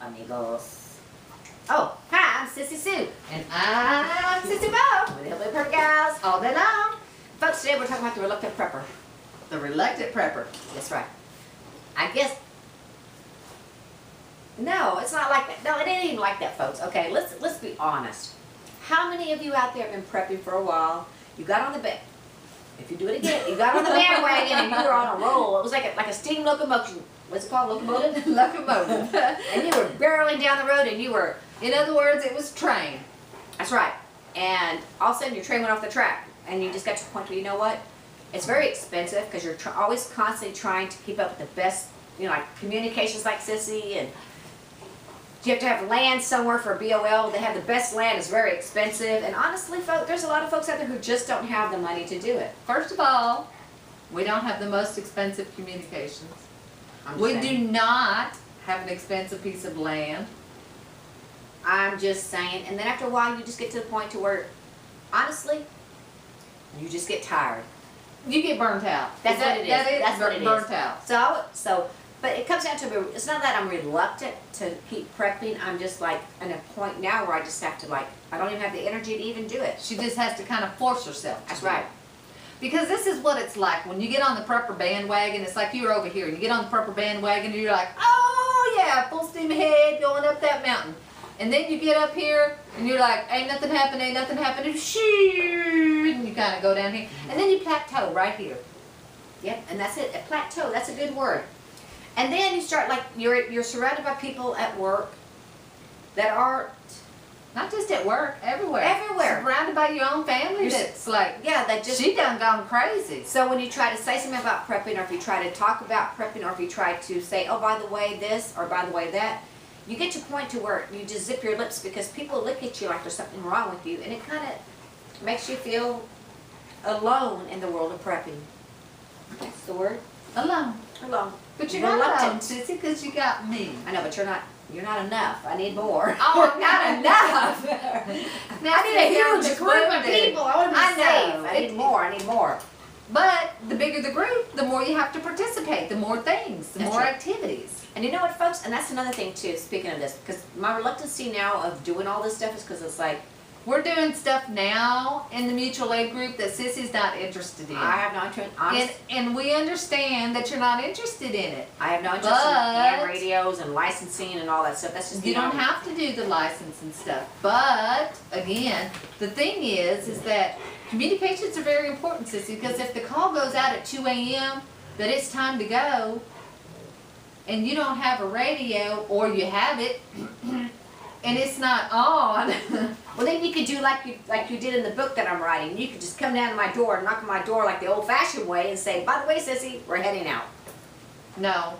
amigos. Oh, hi, I'm Sissy Sue. And I'm Sissy Bo. We're the Hillbilly Pretty Gals all day long. Folks, today we're talking about the reluctant prepper. The reluctant prepper. That's right. I guess, no, it's not like that. No, it ain't even like that, folks. Okay, let's be honest. How many of you out there have been prepping for a while? You got on the bed. If you do it again, you got on the bandwagon and you were on a roll. It was like a steam locomotion. What's it called? Locomotive? Locomotive. And you were barreling down the road and you were, In other words, it was train. that's right. And all of a sudden your train went off the track and you just got to the point where, you know what? It's very expensive because you're always constantly trying to keep up with the best, like communications like Sissy, and you have to have land somewhere for BOL. They have the best land. It's very expensive. And honestly, folks, there's a lot of folks out there who just don't have the money to do it. First of all, we don't have the most expensive communications. We do not have an expensive piece of land. I'm just saying. And then after a while, you just get to the point to where, honestly, you just get tired. You get burnt out. That's what it is. That's what it is. Burnt out. But it comes down to, it's not that I'm reluctant to keep prepping. I'm just like at a point now where I just have to I don't even have the energy to even do it. She just has to kind of force herself to That's do right. it. Because this is what it's like when you get on the prepper bandwagon. It's like you're over here and you get on the prepper bandwagon and you're like, oh yeah, full steam ahead, going up that mountain. And then you get up here and you're like, ain't nothing happened, and shoo, and you kind of go down here. And then you plateau right here. Yep, and that's it. A plateau, that's a good word. And then you start you're surrounded by people at work that aren't, Not just at work, everywhere. Everywhere. Surrounded by your own family that's like, yeah, that just, she done gone crazy. so when you try to say something about prepping, or if you try to talk about prepping, or if you try to say, oh, by the way this, or by the way that, you get to a point to where you just zip your lips because people look at you like there's something wrong with you, and it kind of makes you feel alone in the world of prepping. That's the word. Alone. Alone. But you're not Reluctant. alone, Sissy, because you got me. I know, but you're not enough. I need more. Oh, I'm not enough. I need a huge group of people. I want to be safe. know. I need more. I need more. But the bigger the group, the more you have to participate, the more things, the That's more right. activities. And you know what, folks? And that's another thing, too, speaking of this, because my reluctancy now of doing all this stuff is because it's like, We're doing stuff now in the mutual aid group that Sissy's not interested in. I have no interest. And we understand that you're not interested in it. I have no interest in ham radios and licensing and all that stuff. That's just You don't have to do the license and stuff. But, again, the thing is that communications are very important, Sissy, because if the call goes out at 2 a.m. that it's time to go, and you don't have a radio, or you have it, and it's not on. Well, then you could do like you did in the book that I'm writing. You could just come down to my door and knock on my door like the old-fashioned way and say, by the way, Sissy, we're heading out. No,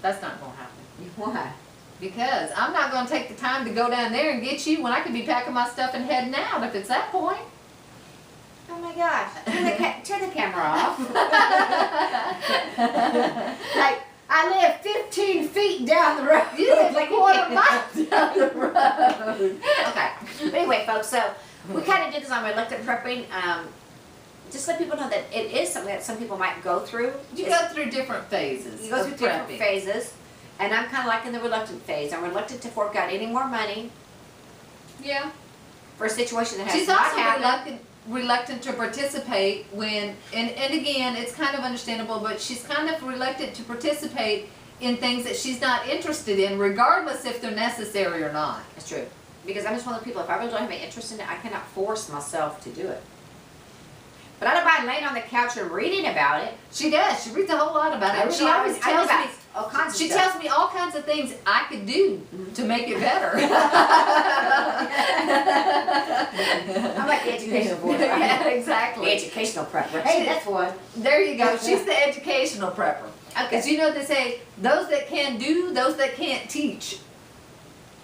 that's not going to happen. Why? Because I'm not going to take the time to go down there and get you when I could be packing my stuff and heading out if it's that point. Oh my gosh. Turn the camera off. Like, I live 15 feet down the road. You live a quarter mile down the road. Okay. But anyway, folks, so we kind of did this on reluctant prepping. Just let people know that it is something that some people might go through. You go through different phases. You go through of different prepping. phases. And I'm kind of like in the reluctant phase. I'm reluctant to fork out any more money Yeah. for a situation that has She's not also happened. reluctant to participate when, and again, it's kind of understandable, but she's kind of reluctant to participate in things that she's not interested in, regardless if they're necessary or not. That's true. Because I'm just one of the people, if I really don't have any interest in it, I cannot force myself to do it. But I don't mind laying on the couch and reading about it. She does. She reads a whole lot about it. She always tells me all kinds of She stuff. tells me all kinds of things I could do to make it better. I'm like the educational board. Yeah, The exactly. educational prepper. Hey, that's one. There you go. She's the educational prepper. Okay. Because you know they say, those that can do, those that can't teach.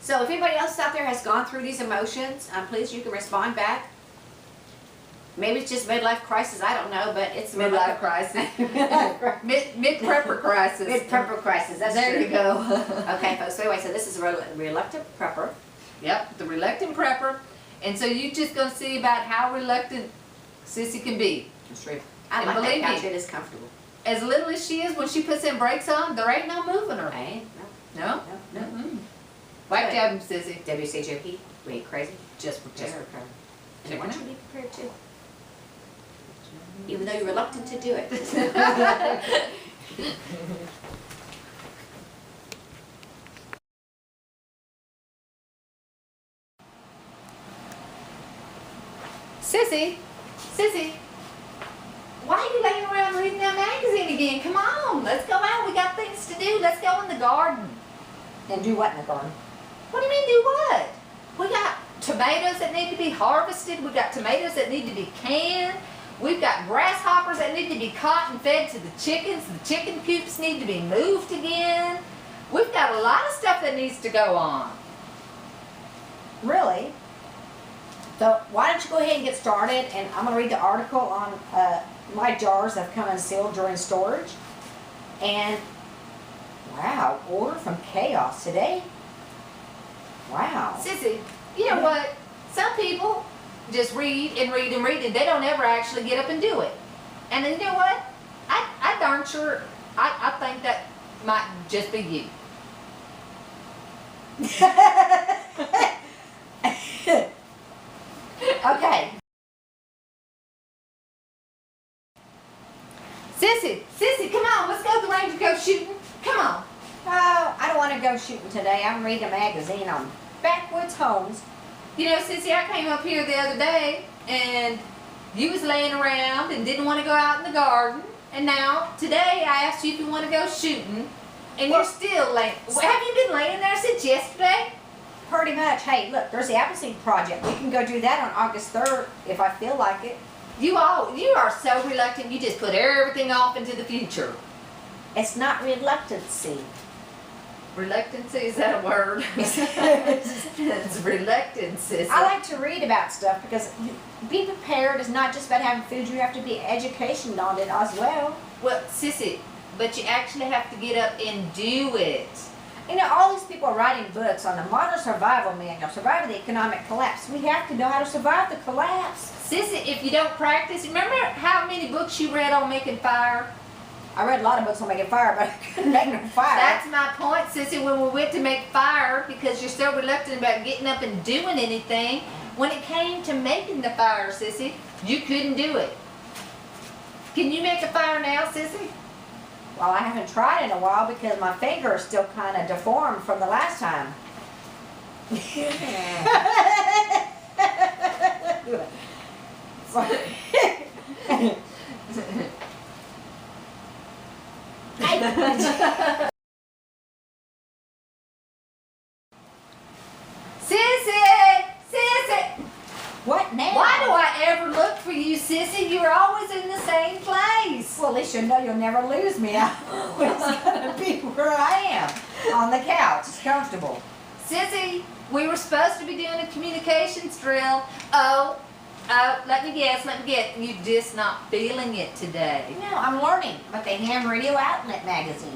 So if anybody else out there has gone through these emotions, please, you can respond back. Maybe it's just midlife crisis, I don't know, but it's Midlife crisis. Mid-prepper crisis. Mid-prepper crisis, that's There true. you go. Okay, folks, so anyway, so this is a reluctant prepper. Yep, the reluctant prepper. And so you're just going to see about how reluctant Sissy can be. That's true. I And like believe that couch, me, it is comfortable. as little as she is, when she puts them brakes on, there ain't no moving her. Ain't, No? no. Mm-mm. Whack job, Sissy. WCJP, we ain't crazy. Just prepare her. And I want you to be prepared too. Even though you're reluctant to do it. Sissy, why are you laying around reading that magazine again? Come on, let's go out. We got things to do. Let's go in the garden. And do what in the garden? What do you mean do what? We got tomatoes that need to be harvested. We got tomatoes that need to be canned. We've got grasshoppers that need to be caught and fed to the chickens. The chicken coops need to be moved again. We've got a lot of stuff that needs to go on. Really? So why don't you go ahead and get started, and I'm going to read the article on my jars that have come unsealed during storage. And wow, order from chaos today. Wow. Sissy, you know what? Some people just read and read and read, and they don't ever actually get up and do it. And then you know what? I darn sure, I think that might just be you. Okay. Sissy, come on, let's go to the range and go shooting. Come on. Oh, I don't want to go shooting today. I'm reading a magazine on backwoods homes. You know, Sissy, I came up here the other day, and you was laying around and didn't want to go out in the garden. And now, today, I asked you if you want to go shooting, and you're still laying. Well, have you been laying there since yesterday? Pretty much. Hey, look, there's the Appleseed Project. We can go do that on August 3rd if I feel like it. You are so reluctant. You just put everything off into the future. It's not reluctancy. Reluctancy, is that a word? It's reluctance. I like to read about stuff because be prepared is not just about having food. You have to be educated on it as well. Well, Sissy, but you actually have to get up and do it. You know, all these people are writing books on the modern survival manual, surviving the economic collapse. We have to know how to survive the collapse. Sissy, if you don't practice, remember how many books you read on making fire? I read a lot of books on making fire, but I couldn't make no fire. That's my point, Sissy, when we went to make fire, because you're so reluctant about getting up and doing anything, when it came to making the fire, Sissy, you couldn't do it. Can you make a fire now, Sissy? Well, I haven't tried in a while because my finger is still kind of deformed from the last time. Sissy! What now? Why do I ever look for you, Sissy? You're always in the same place. Well, at least you know you'll never lose me. I'm always going to be where I am, on the couch. It's comfortable. Sissy, we were supposed to be doing a communications drill. Oh, let me guess. You're just not feeling it today. No, I'm learning about the ham radio outlet magazine.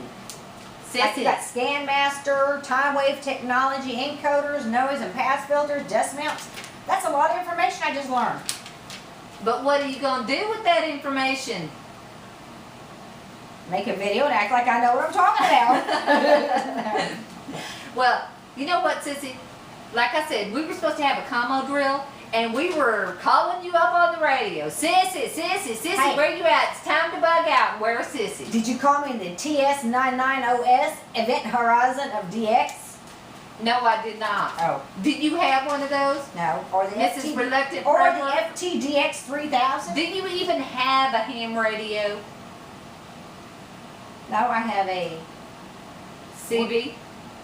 Like you Sissy, got Scan Master, time wave technology, encoders, noise and pass filters, desk mounts. That's a lot of information I just learned. but what are you going to do with that information? Make a video and act like I know what I'm talking about. Well, you know what, Sissy? Like I said, we were supposed to have a commo drill, and we were calling you up on the radio. Sissy, Hey. where you at? It's time to bug out. Where's Sissy? Did you call me the TS990S Event Horizon of DX? No, I did not. Oh, Did you have one of those? no. Or the Mrs. Reluctant or the Programmer? FTDX 3000? Did you even have a ham radio? No, I have a, CB?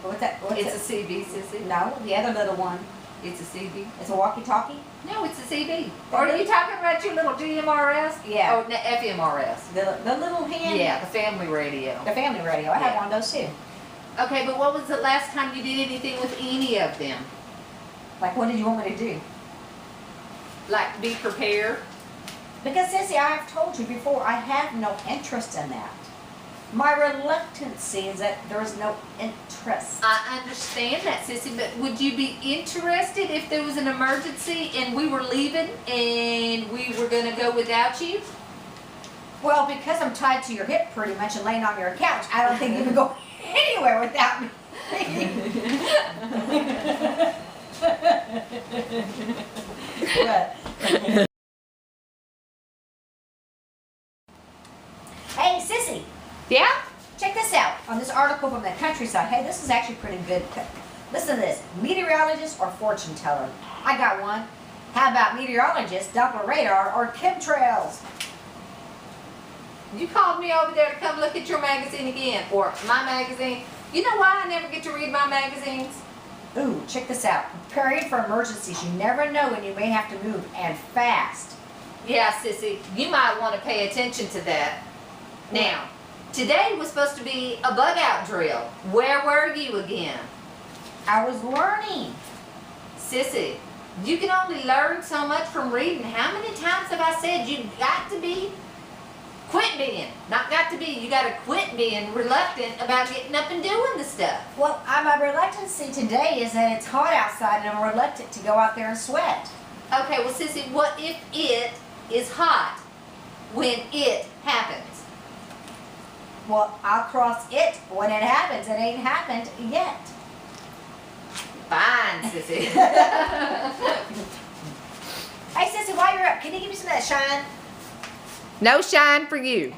what's that? What's It's it? a CB, Sissy. No, the other little one. It's a CB. It's a walkie-talkie. No, it's a CB. Or are you talking about your little GMRS? Yeah. Oh, no, FMRS. The little hand. Yeah, the family radio. The family radio. I have Yeah. one of those too. Okay, but what was the last time you did anything with any of them? Like, what did you want me to do? Like, be prepared? Because, Sissy, I've told you before, I have no interest in that. My reluctancy is that there is no interest. I understand that, Sissy, but would you be interested if there was an emergency and we were leaving and we were going to go without you? Well, because I'm tied to your hip pretty much and laying on your couch, I don't think you can go anywhere without me. What? Hey, Sissy, Yeah? check this out on this article from the countryside. Hey, this is actually pretty good. Listen to this. Meteorologist or fortune teller? I got one. How about meteorologist, Doppler radar, or chemtrails? You called me over there to come look at your magazine again, or my magazine. You know why I never get to read my magazines? Ooh, check this out. Preparing for emergencies. You never know when you may have to move, and fast. Yeah, Sissy, you might want to pay attention to that. Now, today was supposed to be a bug out drill. Where were you again? I was learning. Sissy, you can only learn so much from reading. How many times have I said you got to be, quit being, not got to be, you got to quit being reluctant about getting up and doing the stuff. Well, my reluctancy today is that it's hot outside and I'm reluctant to go out there and sweat. Okay, well, Sissy, what if it is hot when it happens? Well, I'll cross it when it happens. It ain't happened yet. Fine, Sissy. Hey, Sissy, while you're up, can you give me some of that shine? No shine for you.